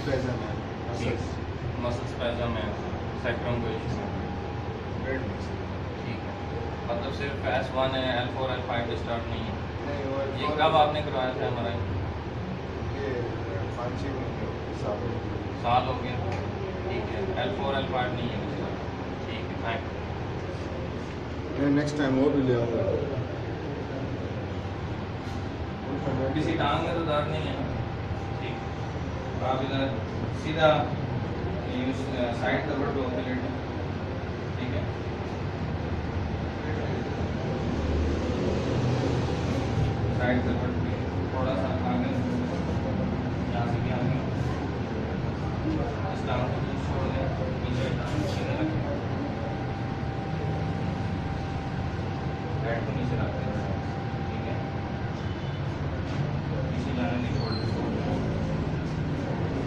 Spasm है, muscle spasm है, sacrum को इशू है, ब्रेड मसल। ठीक है। मतलब सिर्फ S1 है, L4 L5 डिस्टर्ब नहीं है। नहीं वो ये कब आपने करवाया था हमारा? ये 5-6 महीने साल हो गए। साल हो गया, ठीक है। L4 L5 नहीं है डिस्टर्ब, ठीक है, थैंक मैं नेक्स्ट टाइम और भी ले आऊँगा। यू। किसी टांग में तो दर्द नहीं है ना? ठीक, आप इधर सीधा साइड करवट पे होकर लेटे, ठीक है। साइड करवट पे थोड़ा सा आगे, यहाँ से भी आगे, इस टांग को भी छोड़ दें, पीछे टांग सीधे रखें, हेड को नीचे रख दें, ठीक है। पीछे जाने नहीं छोड़ दें,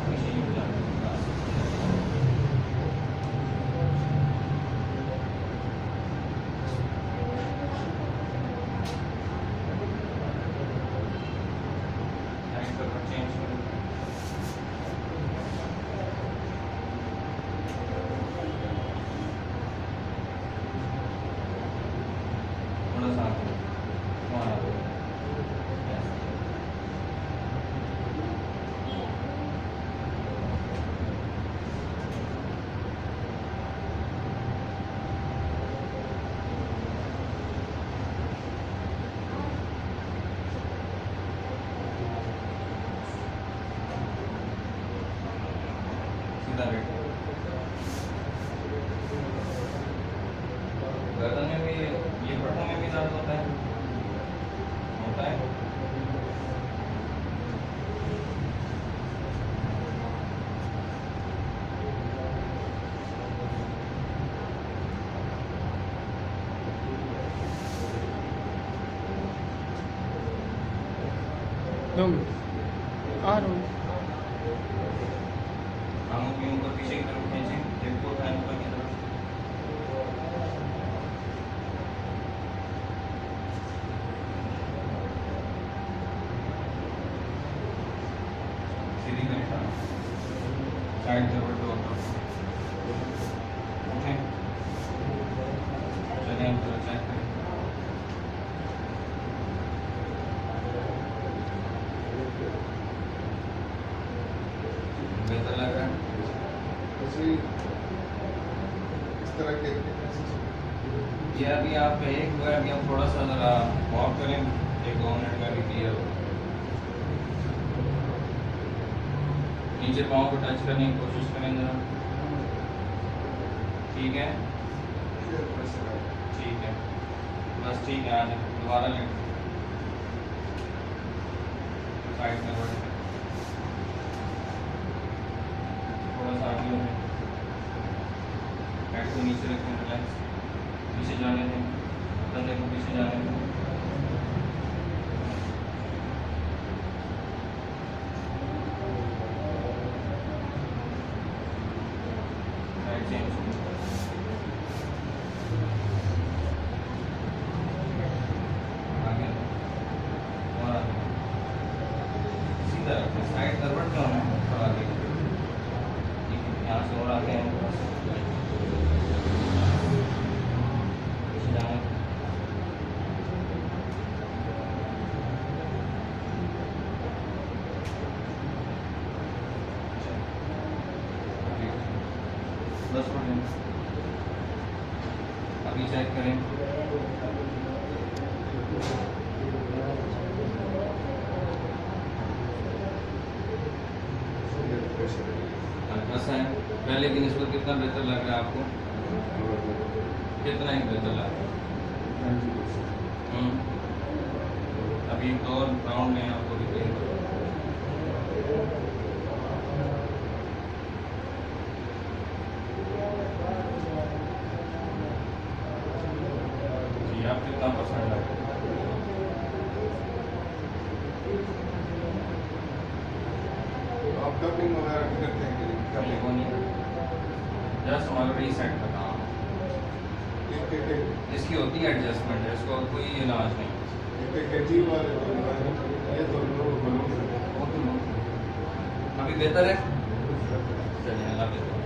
पीछे ही जाने दें, बस। साइड करवट चेंज करें, थोड़ा सा आगे, वहाँ आगे, yes। सीधा लेटे। गर्दन में भी, ये घुटनों में भी दर्द होता है? होता है? आ रहा हूँ। आंखों की ऊपर पीछे की तरफ खींचें, देखो फैन ऊपर की तरफ। सीधी करें टांग, साइड करवट पे होकर उठें, चलें हम थोड़ा चेक करें। बेहतर लग रहा है? ऐसे इस तरह के ये अभी आप एक बार अभी हम थोड़ा सा ज़रा वॉक करें, 1-2 मिनट में भी क्लियर हो। नीचे पाँव को टच करने की कोशिश करें ज़रा, ठीक है, ठीक है, बस ठीक है। आज दोबारा लेट, साइड करवट पे थोड़ा सा आगे हो, हेड को नीचे रखें, रिलैक्स, पीछे जाने दें, कंधे को पीछे जाने दें। साइड चेंज, आगे और आगे, सीधा रखें, साइड करवट पे होना है, थोड़ा आगे, ठीक है। यहाँ से और आगे हैं, पीछे जाने दें। बस हो गया। अभी चेक करें, हल्का है, पहले की निस्बत कितना बेहतर लग रहा है आपको? कितना ही बेहतर लग रहा है? अभी 2 राउंड में आपको रिपेयर करो। जी, आप कितना पसंद है? आप कपिंग वगैरह भी करते हैं कि कभी को नहीं, जस्ट ऑलरेडी सेट का काम, इसकी होती है एडजस्टमेंट है, इसको कोई इलाज नहीं। ये तो अभी बेहतर है? दूसरा चलिए लगा देते हैं